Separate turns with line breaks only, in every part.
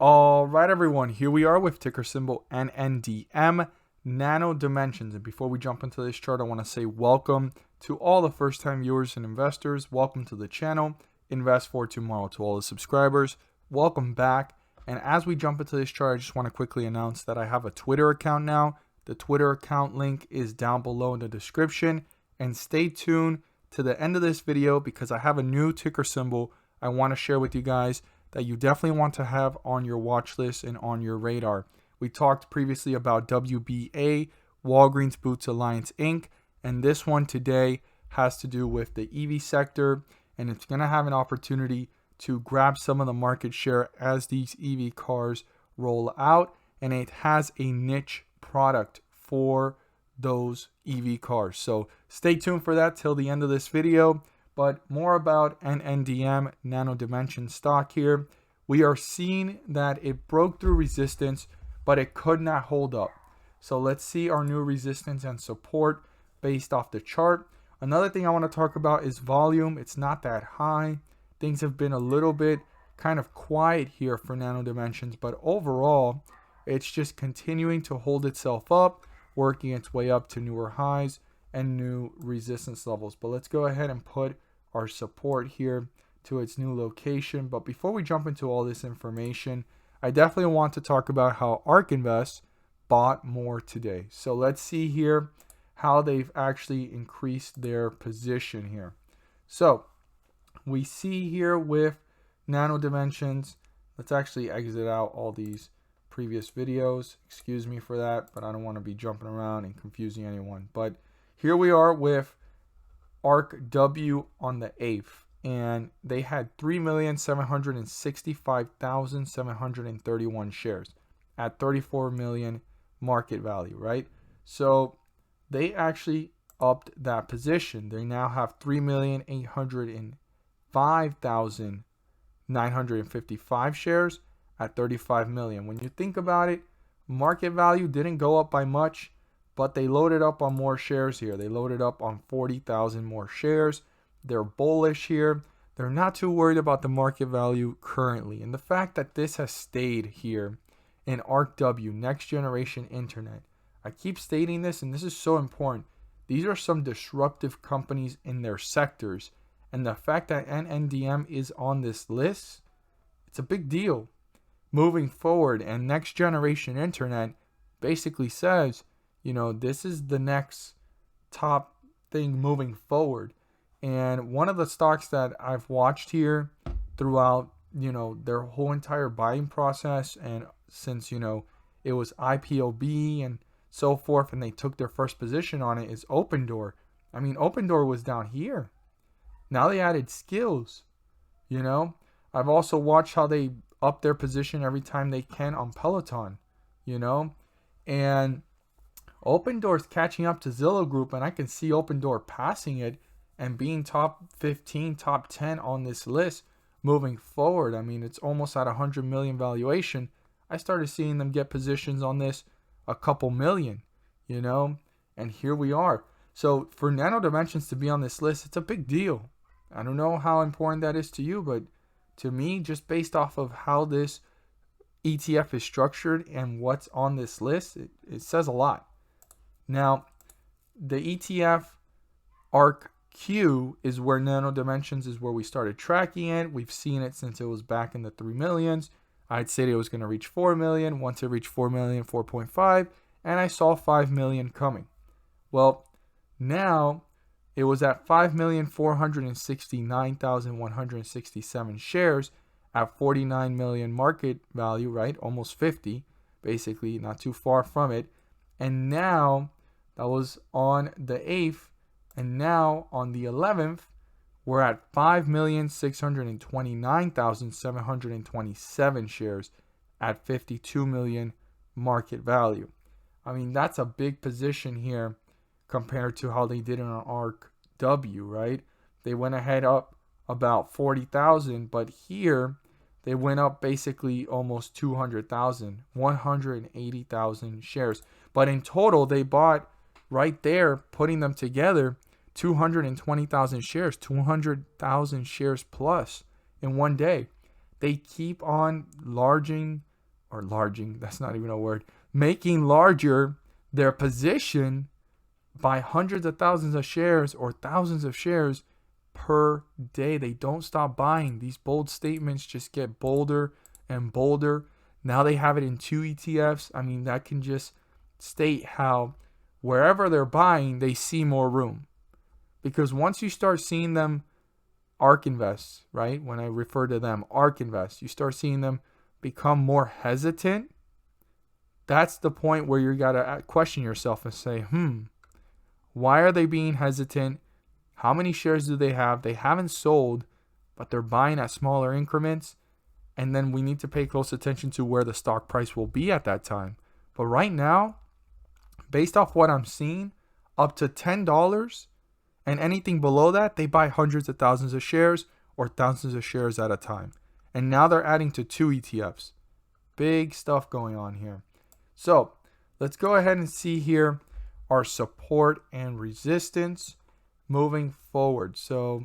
All right, everyone, here we are with ticker symbol Nndm, Nano Dimensions. And before we jump into this chart, I want to say welcome to all the first-time viewers and investors. Welcome to the channel, Invest for Tomorrow. To all the subscribers, welcome back. And as we jump into this chart, I just want to quickly announce that I have a Twitter account now. The Twitter account link is down below in the description. And stay tuned to the end of this video because I have a new ticker symbol I want to share with you guys that you definitely want to have on your watch list and on your radar. We talked previously about WBA, Walgreens Boots Alliance Inc. And this one today has to do with the EV sector. And it's going to have an opportunity to grab some of the market share as these EV cars roll out. And it has a niche product for those EV cars. So stay tuned for that till the end of this video. But more about Nndm, Nano Dimension stock here. We are seeing that it broke through resistance, but it could not hold up. So let's see our new resistance and support based off the chart. Another thing I want to talk about is volume. It's not that high. Things have been a little bit kind of quiet here for Nano Dimensions, but overall, it's just continuing to hold itself up, working its way up to newer highs and new resistance levels. But let's go ahead and put our support here to its new location. But before we jump into all this information, I definitely want to talk about how ARK Invest bought more today. So let's see here how they've actually increased their position here. So we see here with Nano Dimensions, let's actually exit out all these previous videos. Excuse me for that, but I don't want to be jumping around and confusing anyone. But here we are with ARK W on the 8th, and they had 3,765,731 shares at 34 million market value, right? So they actually upped that position. They now have 3,805,955 shares at 35 million. When you think about it, market value didn't go up by much, but they loaded up on more shares here. They loaded up on 40,000 more shares. They're bullish here. They're not too worried about the market value currently. And the fact that this has stayed here in ARK W, next generation internet. I keep stating this, and this is so important. These are some disruptive companies in their sectors. And the fact that Nndm is on this list, it's a big deal. Moving forward, and next generation internet basically says, you know, this is the next top thing moving forward. And one of the stocks that I've watched here throughout, you know, their whole entire buying process, and since, you know, it was IPOB and so forth, and they took their first position on it, is Opendoor. I mean, Opendoor was down here. Now they added skills, you know. I've also watched how they up their position every time they can on Peloton, you know. And Opendoor is catching up to Zillow Group, and I can see Opendoor passing it and being top 15, top 10 on this list moving forward. I mean, it's almost at 100 million valuation. I started seeing them get positions on this a couple million, you know, and here we are. So for Nano Dimensions to be on this list, it's a big deal. I don't know how important that is to you, but to me, just based off of how this ETF is structured and what's on this list, it says a lot. Now, the ETF ARK Q is where Nano Dimensions is where we started tracking it. We've seen it since it was back in the 3 millions. I'd said it was going to reach 4 million. Once it reached 4 million, 4.5, and I saw 5 million coming. Well, now it was at 5,469,167 shares at 49 million market value, right? Almost 50, basically, not too far from it. And now, that was on the 8th, and now on the 11th, we're at 5,629,727 shares at 52 million market value. I mean, that's a big position here compared to how they did in an ARK W, right? They went ahead up about 40,000, but here they went up basically almost 200,000, 180,000 shares. But in total, they bought right there, putting them together, 220,000 shares, 200,000 shares plus in one day. They keep on or larging, that's not even a word, making larger their position by hundreds of thousands of shares or thousands of shares per day. They don't stop buying. These bold statements just get bolder and bolder. Now they have it in 2 ETFs. I mean, that can just state how wherever they're buying, they see more room. Because once you start seeing them ARK invest, right? When I refer to them ARK invest, you start seeing them become more hesitant. That's the point where you got to question yourself and say, why are they being hesitant? How many shares do they have? They haven't sold, but they're buying at smaller increments. And then we need to pay close attention to where the stock price will be at that time. But right now, based off what I'm seeing, up to $10 and anything below that, they buy hundreds of thousands of shares or thousands of shares at a time. And now they're adding to 2 ETFs. Big stuff going on here. So let's go ahead and see here our support and resistance moving forward. So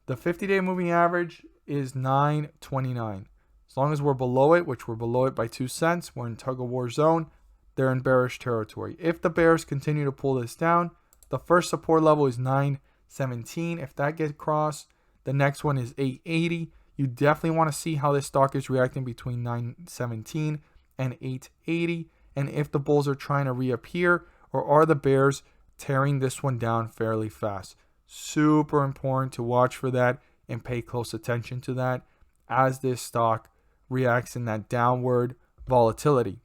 the 50-day moving average is 929. As long as we're below it, which we're below it by 2 cents, we're in tug of war zone, they're in bearish territory. If the bears continue to pull this down, the first support level is 917. If that gets crossed, the next one is 880. You definitely want to see how this stock is reacting between 917 and 880. And if the bulls are trying to reappear, or are the bears tearing this one down fairly fast. Super important to watch for that and pay close attention to that as this stock reacts in that downward volatility.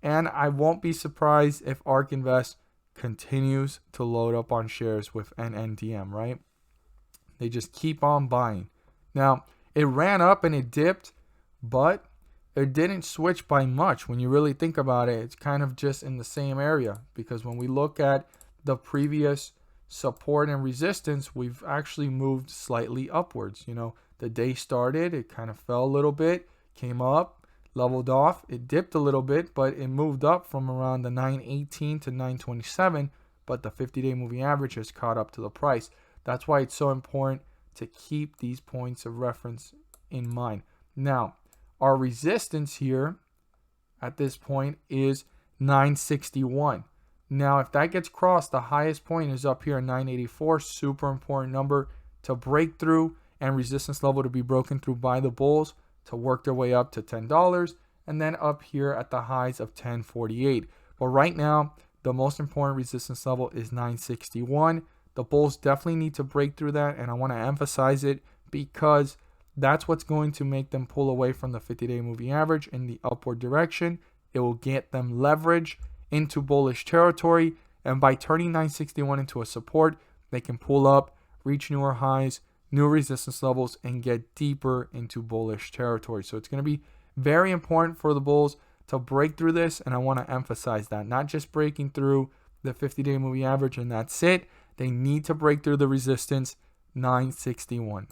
And I won't be surprised if ARK Invest continues to load up on shares with Nndm, right? They just keep on buying. Now, it ran up and it dipped, but it didn't switch by much. When you really think about it, it's kind of just in the same area, because when we look at the previous support and resistance, we've actually moved slightly upwards. You know, the day started, it kind of fell a little bit, came up, leveled off, it dipped a little bit, but it moved up from around the 918 to 927, but the 50-day moving average has caught up to the price. That's why it's so important to keep these points of reference in mind. Now, our resistance here at this point is 961. Now, if that gets crossed, the highest point is up here at 984. Super important number to break through, and resistance level to be broken through by the bulls to work their way up to $10, and then up here at the highs of 1048. But right now, the most important resistance level is 961. The bulls definitely need to break through that, and I want to emphasize it because that's what's going to make them pull away from the 50-day moving average in the upward direction. It will get them leverage into bullish territory, and by turning 961 into a support, they can pull up, reach newer highs, new resistance levels, and get deeper into bullish territory. So it's going to be very important for the bulls to break through this, and I want to emphasize that. Not just breaking through the 50-day moving average and that's it. They need to break through the resistance 961.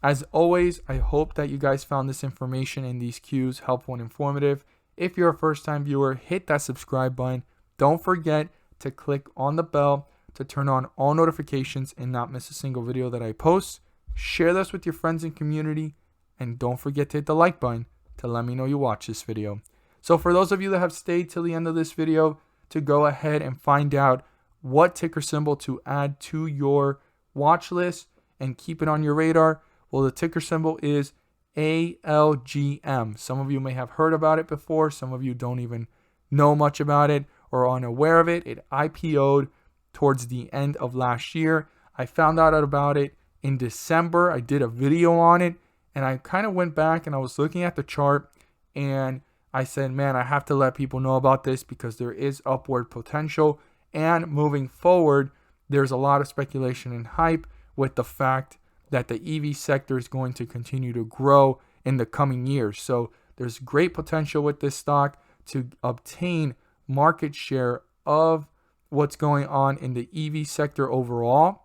As always, I hope that you guys found this information and these cues helpful and informative. If you're a first-time viewer, hit that subscribe button. Don't forget to click on the bell to turn on all notifications and not miss a single video that I post. Share this with your friends and community, and don't forget to hit the like button to let me know you watch this video. So for those of you that have stayed till the end of this video to go ahead and find out what ticker symbol to add to your watch list and keep it on your radar, well, the ticker symbol is ALGM. Some of you may have heard about it before. Some of you don't even know much about it or are unaware of it. It IPO'd towards the end of last year. I found out about it in December. I did a video on it, and I kind of went back and I was looking at the chart, and I said, man, I have to let people know about this because there is upward potential. And moving forward, there's a lot of speculation and hype with the fact that the EV sector is going to continue to grow in the coming years. So there's great potential with this stock to obtain market share of what's going on in the EV sector overall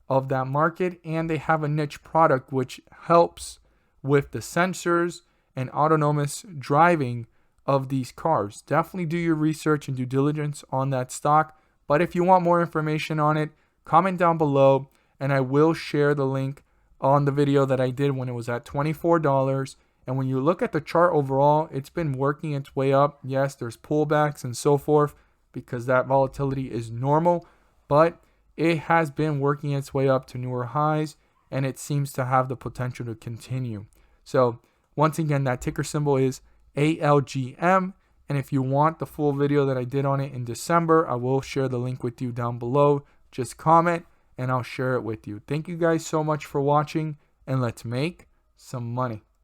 of that market. And they have a niche product which helps with the sensors and autonomous driving of these cars. Definitely do your research and due diligence on that stock. But if you want more information on it, comment down below and I will share the link on the video that I did when it was at $24 And when you look at the chart overall, it's been working its way up. Yes, there's pullbacks and so forth because that volatility is normal, but it has been working its way up to newer highs, and it seems to have the potential to continue. So once again, that ticker symbol is ALGM. And if you want the full video that I did on it in December, I will share the link with you down below. Just comment and I'll share it with you. Thank you guys so much for watching, and let's make some money.